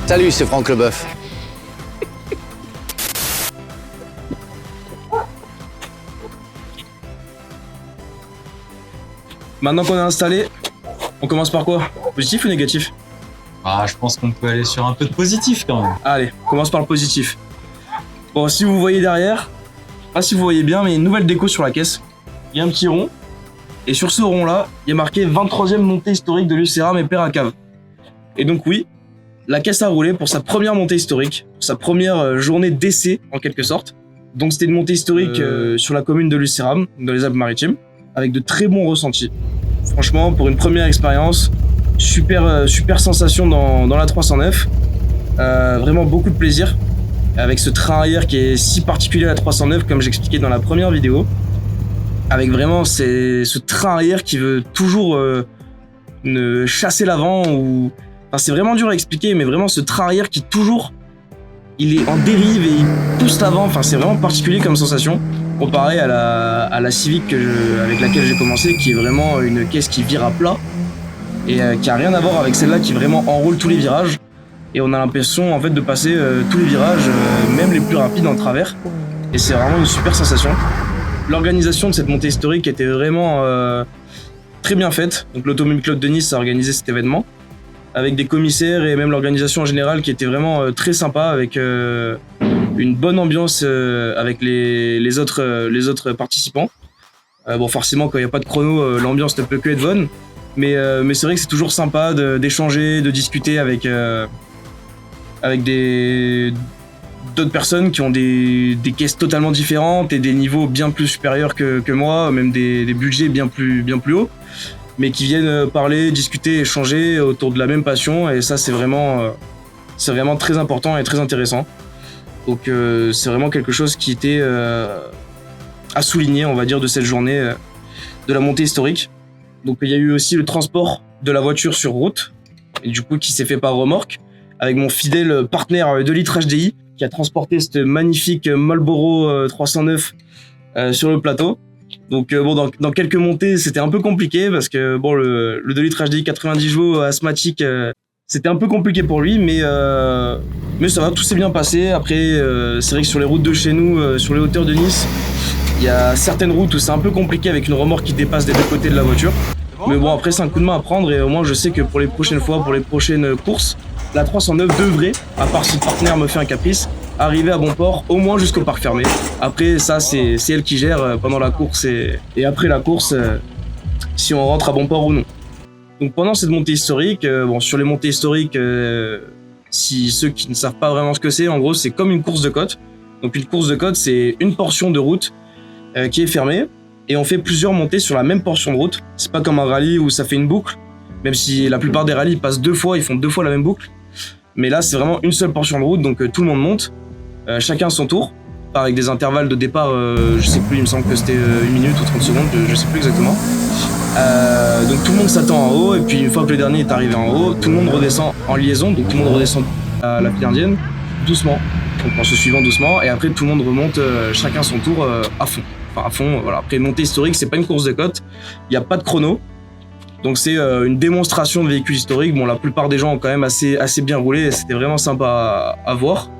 Salut, c'est Franck Leboeuf. Maintenant qu'on est installé, on commence par quoi? Positif ou négatif? Ah, je pense qu'on peut aller sur un peu de positif quand même. Allez, on commence par le positif. Bon, si vous voyez derrière, pas si vous voyez bien, mais il y a une nouvelle déco sur la caisse. Il y a un petit rond, et sur ce rond-là, il y a marqué 23e montée historique de l'UCRAM et Père à Cave. Et donc oui, la caisse a roulé pour sa première montée historique, pour sa première journée d'essai en quelque sorte. Donc c'était une montée historique sur la commune de Lucéram, dans les Alpes-Maritimes, avec de très bons ressentis. Franchement, pour une première expérience, super sensation dans la 309. Vraiment beaucoup de plaisir, avec ce train arrière qui est si particulier à la 309, comme j'expliquais dans la première vidéo. Avec vraiment ce train arrière qui veut toujours chasser l'avant ou... Enfin, c'est vraiment dur à expliquer, mais vraiment ce train arrière qui toujours, il est en dérive et il pousse l'avant. Enfin, c'est vraiment particulier comme sensation, comparé à la Civic avec laquelle j'ai commencé, qui est vraiment une caisse qui vire à plat et qui a rien à voir avec celle-là qui vraiment enroule tous les virages. Et on a l'impression en fait de passer tous les virages, même les plus rapides en travers. Et c'est vraiment une super sensation. L'organisation de cette montée historique était vraiment très bien faite. Donc l'Automobile Club de Nice a organisé cet événement, avec des commissaires et même l'organisation en général qui était vraiment très sympa, avec une bonne ambiance avec les autres participants. Bon, forcément, quand il n'y a pas de chrono, l'ambiance ne peut que être bonne, mais c'est vrai que c'est toujours sympa d'échanger, de discuter avec d'autres personnes qui ont des caisses totalement différentes et des niveaux bien plus supérieurs que moi, même des budgets bien plus hauts, mais qui viennent parler, discuter, échanger autour de la même passion, et ça c'est vraiment très important et très intéressant. Donc c'est vraiment quelque chose qui était à souligner, on va dire, de cette journée de la montée historique. Donc il y a eu aussi le transport de la voiture sur route, et du coup qui s'est fait par remorque, avec mon fidèle partenaire 2 litres HDI, qui a transporté cette magnifique Marlboro 309 sur le plateau. Donc bon, dans quelques montées, c'était un peu compliqué parce que bon, le 2 litres HDI 90 chevaux asthmatique, c'était un peu compliqué pour lui, mais ça va, tout s'est bien passé. Après, c'est vrai que sur les routes de chez nous, sur les hauteurs de Nice, il y a certaines routes où c'est un peu compliqué avec une remorque qui dépasse des deux côtés de la voiture. Mais bon, après, c'est un coup de main à prendre, et au moins je sais que pour les prochaines fois, pour les prochaines courses, la 309 devrait, à part si le partenaire me fait un caprice, arriver à bon port, au moins jusqu'au parc fermé. Après, ça, c'est elle qui gère pendant la course et après la course, si on rentre à bon port ou non. Donc pendant cette montée historique, bon, sur les montées historiques, si ceux qui ne savent pas vraiment ce que c'est, en gros, c'est comme une course de côte. Donc une course de côte, c'est une portion de route qui est fermée, et on fait plusieurs montées sur la même portion de route. C'est pas comme un rallye où ça fait une boucle, même si la plupart des rallyes passent 2 fois, ils font 2 fois la même boucle. Mais là, c'est vraiment une seule portion de route, donc tout le monde monte, chacun son tour, avec des intervalles de départ, je sais plus, il me semble que c'était 1 minute ou 30 secondes, je sais plus exactement. Donc tout le monde s'attend en haut, et puis une fois que le dernier est arrivé en haut, tout le monde redescend en liaison, donc tout le monde redescend à la file indienne, doucement, donc en se suivant doucement, et après tout le monde remonte chacun son tour à fond. Enfin à fond, voilà. Après, montée historique, c'est pas une course de côte, il n'y a pas de chrono. Donc c'est une démonstration de véhicules historiques. Bon, la plupart des gens ont quand même assez bien roulé, et c'était vraiment sympa à voir.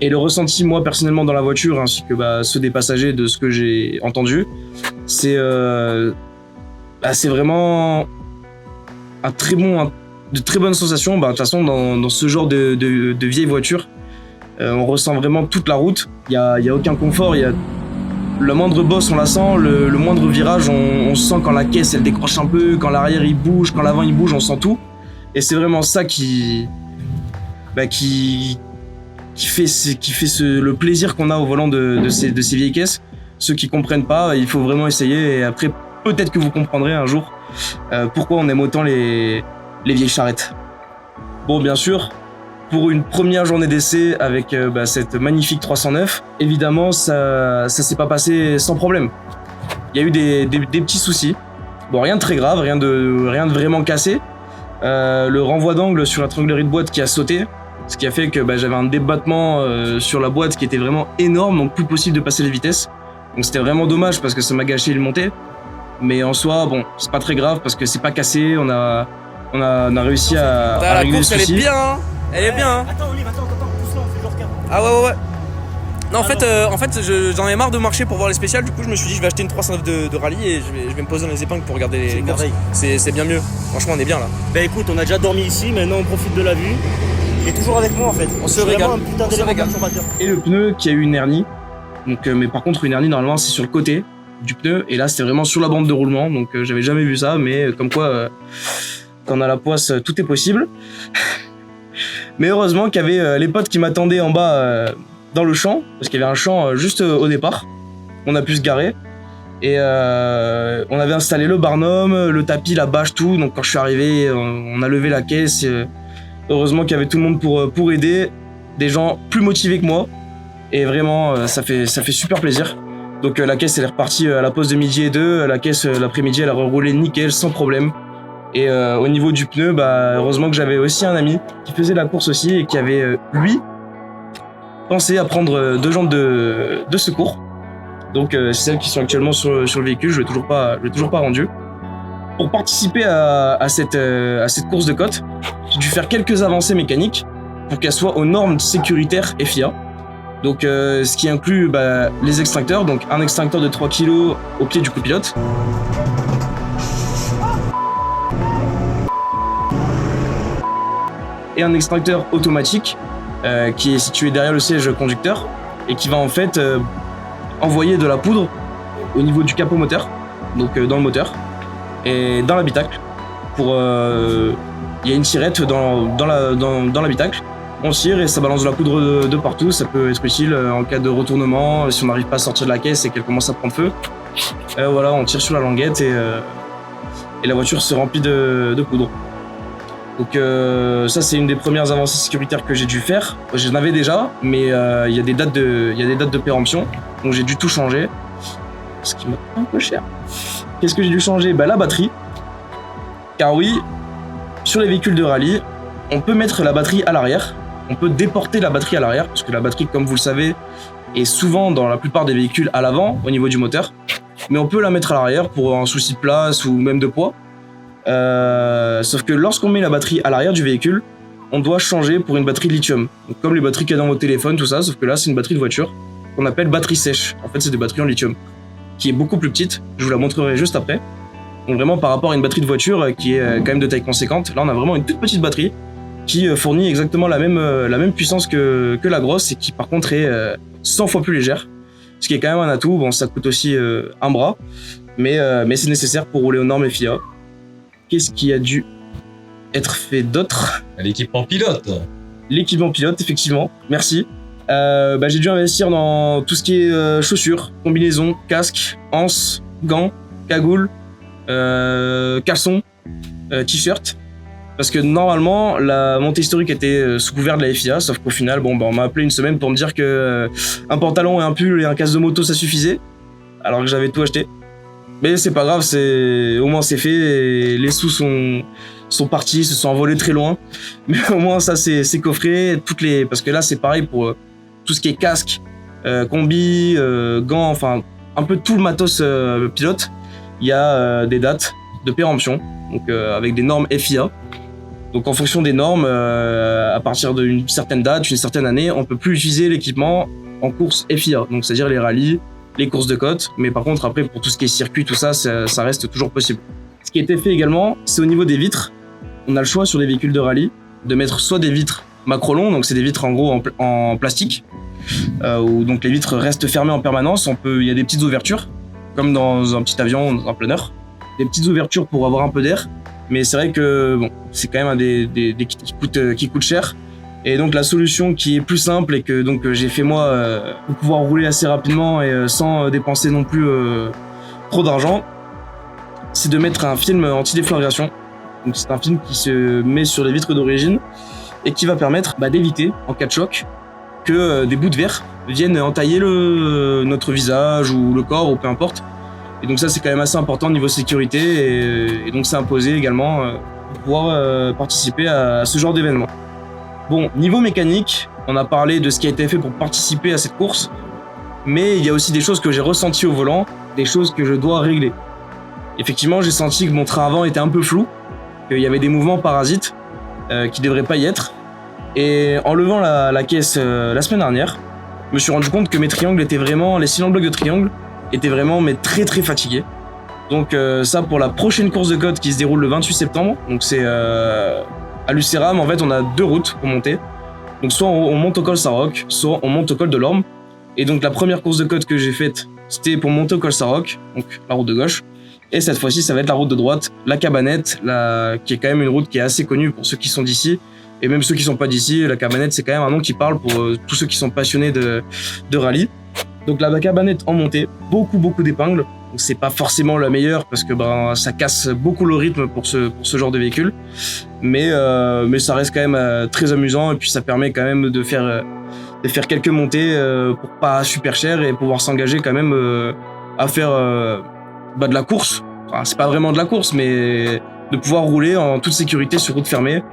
Et le ressenti, moi personnellement dans la voiture, ainsi que ceux des passagers, de ce que j'ai entendu, c'est vraiment de très bonnes sensations. De toute façon, dans ce genre de vieilles voitures, on ressent vraiment toute la route. Il y a aucun confort. Le moindre bosse, on la sent, le moindre virage, on sent quand la caisse elle décroche un peu, quand l'arrière il bouge, quand l'avant il bouge, on sent tout. Et c'est vraiment ça qui fait le plaisir qu'on a au volant de ces vieilles caisses. Ceux qui comprennent pas, il faut vraiment essayer, et après peut-être que vous comprendrez un jour pourquoi on aime autant les vieilles charrettes. Bon, bien sûr, pour une première journée d'essai avec cette magnifique 309, évidemment ça s'est pas passé sans problème. Il y a eu des petits soucis. Bon, rien de très grave, rien de vraiment cassé. Le renvoi d'angle sur la tringlerie de boîte qui a sauté, ce qui a fait que j'avais un débattement sur la boîte qui était vraiment énorme, donc plus possible de passer les vitesses. Donc c'était vraiment dommage parce que ça m'a gâché une montée. Mais en soi, bon, c'est pas très grave parce que c'est pas cassé. On a réussi à régler le souci. La course, elle est bien, hein. Elle est bien, hein. Attends, Olive, attends, doucement, on fait genre 40. Ah ouais. Non, en fait, j'en ai marre de marcher pour voir les spéciales. Du coup, je me suis dit, je vais acheter une 309 de rallye et je vais me poser dans les épingles pour regarder les courses. C'est bien mieux. Franchement, on est bien là. Bah écoute, on a déjà dormi ici, maintenant on profite de la vue. Et toujours avec moi en fait. On se régale. Un putain d'élément perturbateur. Et le pneu qui a eu une hernie. Donc, mais par contre, une hernie, normalement, c'est sur le côté du pneu. Et là, c'était vraiment sur la bande de roulement. Donc, j'avais jamais vu ça. Mais comme quoi, quand on a la poisse, tout est possible. Mais heureusement qu'il y avait les potes qui m'attendaient en bas dans le champ. Parce qu'il y avait un champ juste au départ. On a pu se garer. Et on avait installé le barnum, le tapis, la bâche, tout. Donc, quand je suis arrivé, on a levé la caisse. Heureusement qu'il y avait tout le monde pour aider, des gens plus motivés que moi, et vraiment ça fait super plaisir. Donc la caisse elle est repartie à la pause de midi et 2, la caisse l'après-midi elle a reroulé nickel sans problème. Et au niveau du pneu, heureusement que j'avais aussi un ami qui faisait la course aussi et qui avait lui pensé à prendre 2 jantes de secours. Donc c'est celles qui sont actuellement sur le véhicule, je l'ai toujours pas rendu. Pour participer à cette course de côte, j'ai dû faire quelques avancées mécaniques pour qu'elle soit aux normes sécuritaires FIA. Donc ce qui inclut les extincteurs, donc un extincteur de 3 kg au pied du copilote. Et un extincteur automatique qui est situé derrière le siège conducteur et qui va en fait envoyer de la poudre au niveau du capot moteur, donc dans le moteur, et dans l'habitacle. Il y a une tirette dans l'habitacle. On tire et ça balance de la poudre de partout. Ça peut être utile en cas de retournement, si on n'arrive pas à sortir de la caisse et qu'elle commence à prendre feu. Voilà, on tire sur la languette et la voiture se remplit de poudre. Donc ça c'est une des premières avancées sécuritaires que j'ai dû faire. J'en avais déjà, mais il y a des dates de péremption, donc j'ai dû tout changer. Ce qui m'a coûté un peu cher. Qu'est-ce que j'ai dû changer ? La batterie. Car oui, sur les véhicules de rallye, on peut mettre la batterie à l'arrière. On peut déporter la batterie à l'arrière, parce que la batterie, comme vous le savez, est souvent dans la plupart des véhicules à l'avant, au niveau du moteur. Mais on peut la mettre à l'arrière pour un souci de place ou même de poids. Sauf que lorsqu'on met la batterie à l'arrière du véhicule, on doit changer pour une batterie lithium. Donc, comme les batteries qu'il y a dans vos téléphones, tout ça, sauf que là, c'est une batterie de voiture qu'on appelle batterie sèche. En fait, c'est des batteries en lithium, qui est beaucoup plus petite. Je vous la montrerai juste après. Donc vraiment, par rapport à une batterie de voiture qui est quand même de taille conséquente, là, on a vraiment une toute petite batterie qui fournit exactement la même puissance que la grosse et qui, par contre, est 100 fois plus légère. Ce qui est quand même un atout. Bon, ça coûte aussi un bras, mais c'est nécessaire pour rouler aux normes FIA. Qu'est-ce qui a dû être fait d'autre ? L'équipement pilote. L'équipement pilote, effectivement. Merci. J'ai dû investir dans tout ce qui est chaussures, combinaisons, casques, anses, gants, cagoules, caleçons, t-shirt. Parce que normalement, la montée historique était sous couvert de la FIA, sauf qu'au final, on m'a appelé une semaine pour me dire que un pantalon et un pull et un casque de moto, ça suffisait, alors que j'avais tout acheté. Mais c'est pas grave, au moins c'est fait, et les sous sont partis, se sont envolés très loin. Mais au moins ça c'est coffré, parce que là c'est pareil pour tout ce qui est casque, combi, gants, enfin un peu tout le matos pilote. Il y a des dates de péremption, donc avec des normes FIA. Donc en fonction des normes, à partir d'une certaine date, une certaine année, on peut plus utiliser l'équipement en course FIA, donc c'est-à-dire les rallyes, les courses de côte, mais par contre après pour tout ce qui est circuit, tout ça, ça reste toujours possible. Ce qui a été fait également, c'est au niveau des vitres. On a le choix sur les véhicules de rallye de mettre soit des vitres macrolons, donc c'est des vitres en gros en plastique, où donc les vitres restent fermées en permanence. Il y a des petites ouvertures, comme dans un petit avion, dans un planeur, des petites ouvertures pour avoir un peu d'air. Mais c'est vrai que c'est quand même un des kits qui coûte cher. Et donc la solution qui est plus simple et que donc j'ai fait moi pour pouvoir rouler assez rapidement et sans dépenser non plus trop d'argent, c'est de mettre un film anti-déflagration. Donc c'est un film qui se met sur les vitres d'origine et qui va permettre d'éviter en cas de choc que des bouts de verre viennent entailler notre visage ou le corps ou peu importe. Et donc ça c'est quand même assez important au niveau sécurité et donc c'est imposé également pour pouvoir participer à ce genre d'événement. Bon, niveau mécanique, on a parlé de ce qui a été fait pour participer à cette course. mais il y a aussi des choses que j'ai ressenties au volant, des choses que je dois régler. Effectivement, j'ai senti que mon train avant était un peu flou, qu'il y avait des mouvements parasites qui ne devraient pas y être. Et en levant la caisse la semaine dernière, je me suis rendu compte que mes triangles étaient vraiment, les cylindres blocs de triangle étaient vraiment mais très très fatigués. Donc ça pour la prochaine course de côte qui se déroule le 28 septembre, donc c'est à Lucéram. En fait on a 2 routes pour monter. Donc soit on monte au col Saint-Roch, soit on monte au col de l'Orme. Et donc la première course de côte que j'ai faite, c'était pour monter au col Saint-Roch, donc la route de gauche. Et cette fois-ci ça va être la route de droite, la Cabanette, qui est quand même une route qui est assez connue pour ceux qui sont d'ici. Et même ceux qui sont pas d'ici, la Cabanette c'est quand même un nom qui parle pour tous ceux qui sont passionnés de rallye. Donc la Cabanette en montée, beaucoup d'épingles. Donc c'est pas forcément la meilleure parce que ça casse beaucoup le rythme pour ce genre de véhicule. Mais ça reste quand même très amusant et puis ça permet quand même de faire quelques montées pour pas super cher et pouvoir s'engager quand même à faire de la course. Enfin, c'est pas vraiment de la course mais de pouvoir rouler en toute sécurité sur route fermée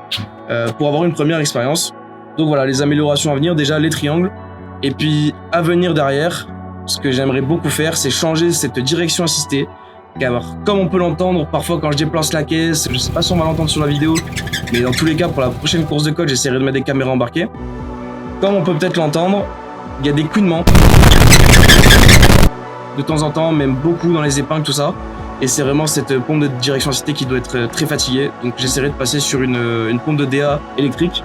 pour avoir une première expérience. Donc voilà, les améliorations à venir, déjà les triangles. Et puis à venir derrière, ce que j'aimerais beaucoup faire, c'est changer cette direction assistée. Car comme on peut l'entendre, parfois quand je déplace la caisse, je sais pas si on va l'entendre sur la vidéo, mais dans tous les cas, pour la prochaine course de côte, j'essaierai de mettre des caméras embarquées. Comme on peut peut-être l'entendre, il y a des couinements. De temps en temps, même beaucoup dans les épingles, tout ça. Et c'est vraiment cette pompe de direction assistée qui doit être très fatiguée. Donc j'essaierai de passer sur une pompe de DA électrique.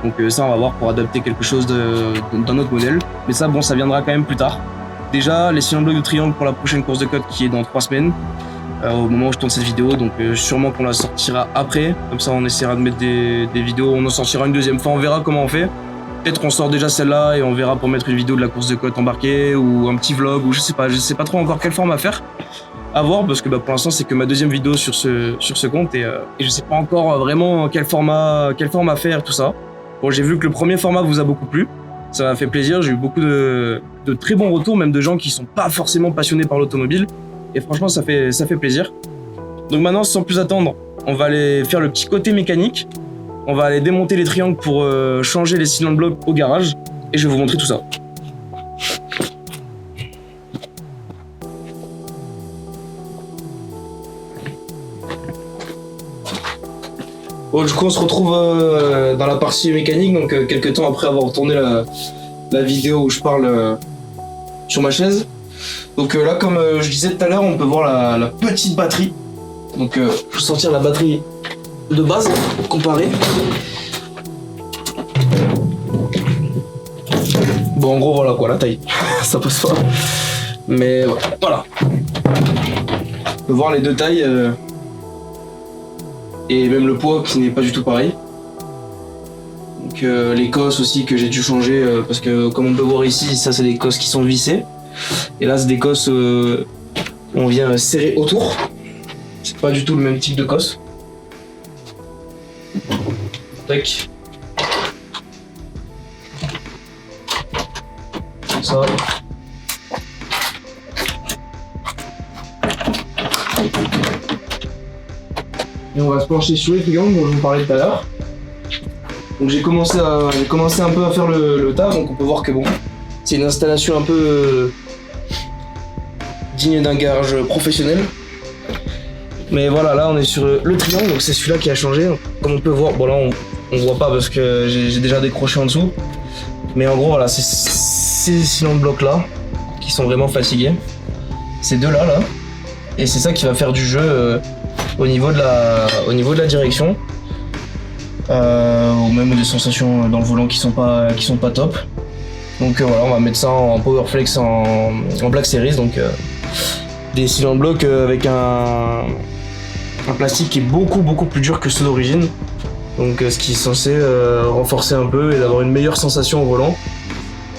Donc ça on va voir pour adapter quelque chose d'un autre modèle. Mais ça bon, ça viendra quand même plus tard. Déjà les cylindres blocs de triangle pour la prochaine course de côte qui est dans 3 semaines. Au moment où je tourne cette vidéo, donc sûrement qu'on la sortira après. Comme ça on essaiera de mettre des vidéos, on en sortira une deuxième fois, on verra comment on fait. Peut-être qu'on sort déjà celle-là et on verra pour mettre une vidéo de la course de côte embarquée ou un petit vlog ou je sais pas trop encore quelle forme à faire. À voir parce que pour l'instant c'est que ma deuxième vidéo sur ce compte et je sais pas encore vraiment quel format faire tout ça. Bon, j'ai vu que le premier format vous a beaucoup plu, ça m'a fait plaisir, j'ai eu beaucoup de très bons retours, même de gens qui sont pas forcément passionnés par l'automobile et franchement ça fait plaisir. Donc maintenant sans plus attendre, on va aller faire le petit côté mécanique, on va aller démonter les triangles pour changer les cylindres blocs au garage et je vais vous montrer tout ça. Bon, du coup on se retrouve dans la partie mécanique, donc quelques temps après avoir tourné la vidéo où je parle sur ma chaise. Donc là comme je disais tout à l'heure, on peut voir la petite batterie. Donc je vais sortir la batterie de base, comparée. Bon en gros voilà quoi, la taille, ça passe pas. Mais voilà. On peut voir les deux tailles. Et même le poids qui n'est pas du tout pareil. Donc les cosses aussi que j'ai dû changer parce que comme on peut voir ici, ça c'est des cosses qui sont vissées. Et là c'est des cosses où on vient serrer autour. C'est pas du tout le même type de cosse. Tac. Comme ça. Et on va se pencher sur les triangles dont je vous parlais tout à l'heure. Donc j'ai commencé un peu à faire le taf, donc on peut voir que bon, c'est une installation un peu digne d'un garage professionnel. Mais voilà, là on est sur le triangle, donc c'est celui-là qui a changé. Comme on peut voir, bon là on voit pas parce que j'ai déjà décroché en dessous. Mais en gros voilà, c'est ces cylindres blocs là qui sont vraiment fatigués. Ces deux là. Et c'est ça qui va faire du jeu au niveau de la direction. Ou même des sensations dans le volant qui sont pas top. Donc voilà, on va mettre ça en Powerflex en Black Series, donc des cylindres blocs avec un plastique qui est beaucoup plus dur que ceux d'origine. Donc ce qui est censé renforcer un peu et d'avoir une meilleure sensation au volant.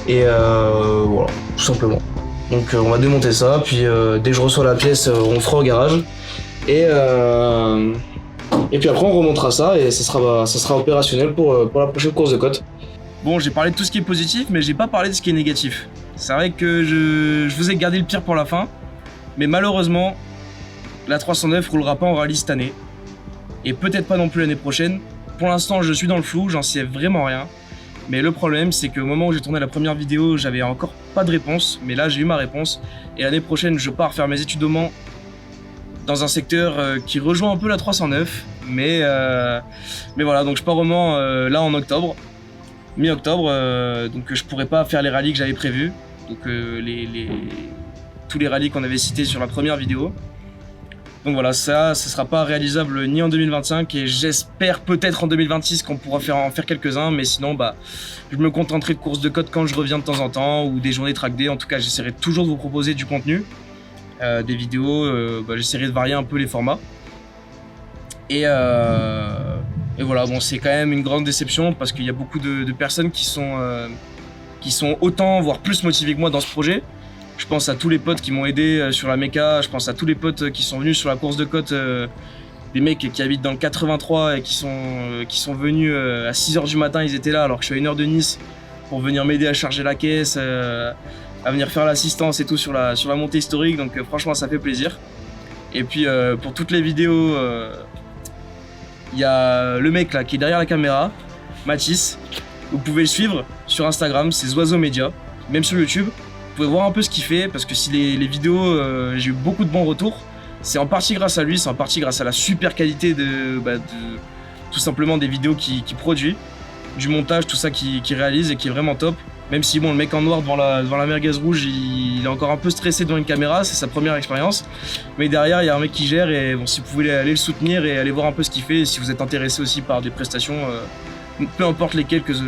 Et voilà, tout simplement. Donc on va démonter ça, puis dès que je reçois la pièce, on fera au garage. Et puis après on remontera ça et ça sera opérationnel pour la prochaine course de côte. Bon, j'ai parlé de tout ce qui est positif, mais j'ai pas parlé de ce qui est négatif. C'est vrai que je vous ai gardé le pire pour la fin, mais malheureusement, la 309 roulera pas en rallye cette année. Et peut-être pas non plus l'année prochaine. Pour l'instant, je suis dans le flou, j'en sais vraiment rien. Mais le problème, c'est qu'au moment où j'ai tourné la première vidéo, j'avais encore pas de réponse. Mais là, j'ai eu ma réponse. Et l'année prochaine, je pars faire mes études au Mans dans un secteur qui rejoint un peu la 309. Mais voilà, donc je pars au Mans là en octobre, mi-octobre. Donc je pourrais pas faire les rallyes que j'avais prévus. Donc tous les rallyes qu'on avait cités sur la première vidéo. Donc voilà, ça sera pas réalisable ni en 2025 et j'espère peut-être en 2026 qu'on pourra en faire quelques-uns, mais sinon bah je me contenterai de courses de côte quand je reviens de temps en temps ou des journées track day. En tout cas, j'essaierai toujours de vous proposer du contenu, des vidéos, j'essaierai de varier un peu les formats. Et voilà, bon, c'est quand même une grande déception parce qu'il y a beaucoup de personnes qui sont autant, voire plus motivées que moi dans ce projet. Je pense à tous les potes qui m'ont aidé sur la méca, je pense à tous les potes qui sont venus sur la course de côte, des mecs qui habitent dans le 83 et qui sont venus à 6h du matin, ils étaient là alors que je suis à 1h de Nice pour venir m'aider à charger la caisse, à venir faire l'assistance et tout sur la montée historique, donc franchement ça fait plaisir. Et puis pour toutes les vidéos, il y a le mec là qui est derrière la caméra, Mathis, vous pouvez le suivre sur Instagram, c'est Zoiseau Média, même sur YouTube. Vous pouvez voir un peu ce qu'il fait parce que si les vidéos, j'ai eu beaucoup de bons retours, c'est en partie grâce à lui, c'est en partie grâce à la super qualité de tout simplement des vidéos qu'il produit, du montage, tout ça qu'il réalise et qui est vraiment top. Même si bon, le mec en noir devant la merguez rouge, il est encore un peu stressé devant une caméra, c'est sa première expérience. Mais derrière, il y a un mec qui gère et bon, si vous pouvez aller le soutenir et aller voir un peu ce qu'il fait, et si vous êtes intéressé aussi par des prestations, peu importe lesquelles, que ce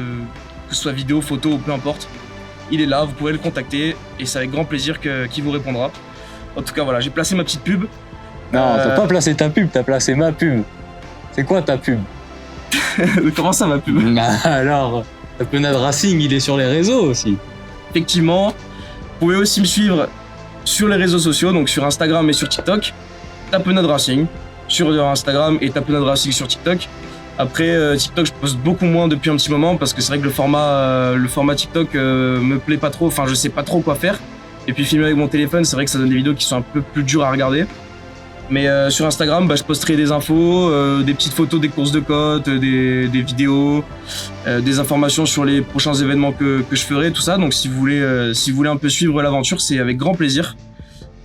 soit vidéo, photo ou peu importe, il est là, vous pouvez le contacter et c'est avec grand plaisir qu'il vous répondra. En tout cas, voilà, j'ai placé ma petite pub. Non, t'as pas placé ta pub, t'as placé ma pub. C'est quoi ta pub? Comment ça, ma pub? Alors, Tapenade Racing, il est sur les réseaux aussi. Effectivement, vous pouvez aussi me suivre sur les réseaux sociaux, donc sur Instagram et sur TikTok. Tapenade Racing sur Instagram et Tapenade Racing sur TikTok. Après, TikTok, je poste beaucoup moins depuis un petit moment parce que c'est vrai que le format TikTok me plaît pas trop, enfin je sais pas trop quoi faire. Et puis filmer avec mon téléphone, c'est vrai que ça donne des vidéos qui sont un peu plus dures à regarder. Mais sur Instagram, je posterai des infos, des petites photos des courses de côte, des vidéos, des informations sur les prochains événements que je ferai, tout ça. Donc si vous voulez un peu suivre l'aventure, c'est avec grand plaisir.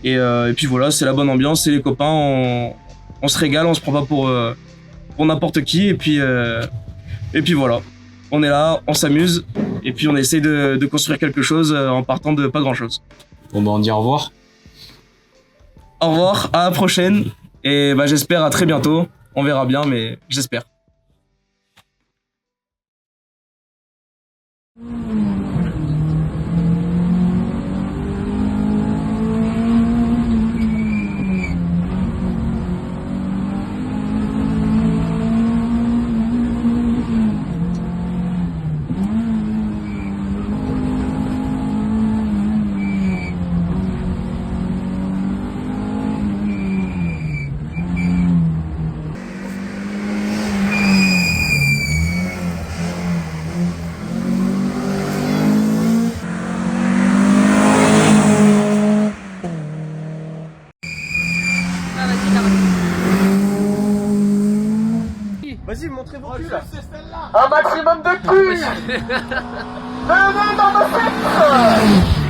Et puis voilà, c'est la bonne ambiance, c'est les copains, on se régale, on se prend pas pour n'importe qui. Et puis voilà, on est là, on s'amuse, et puis on essaie de construire quelque chose en partant de pas grand chose. Bon bah on dit au revoir. Au revoir, à la prochaine, et j'espère à très bientôt. On verra bien, mais j'espère. Vas-y, montrez vos culs là. Un maximum de cul. Venez dans ma fête.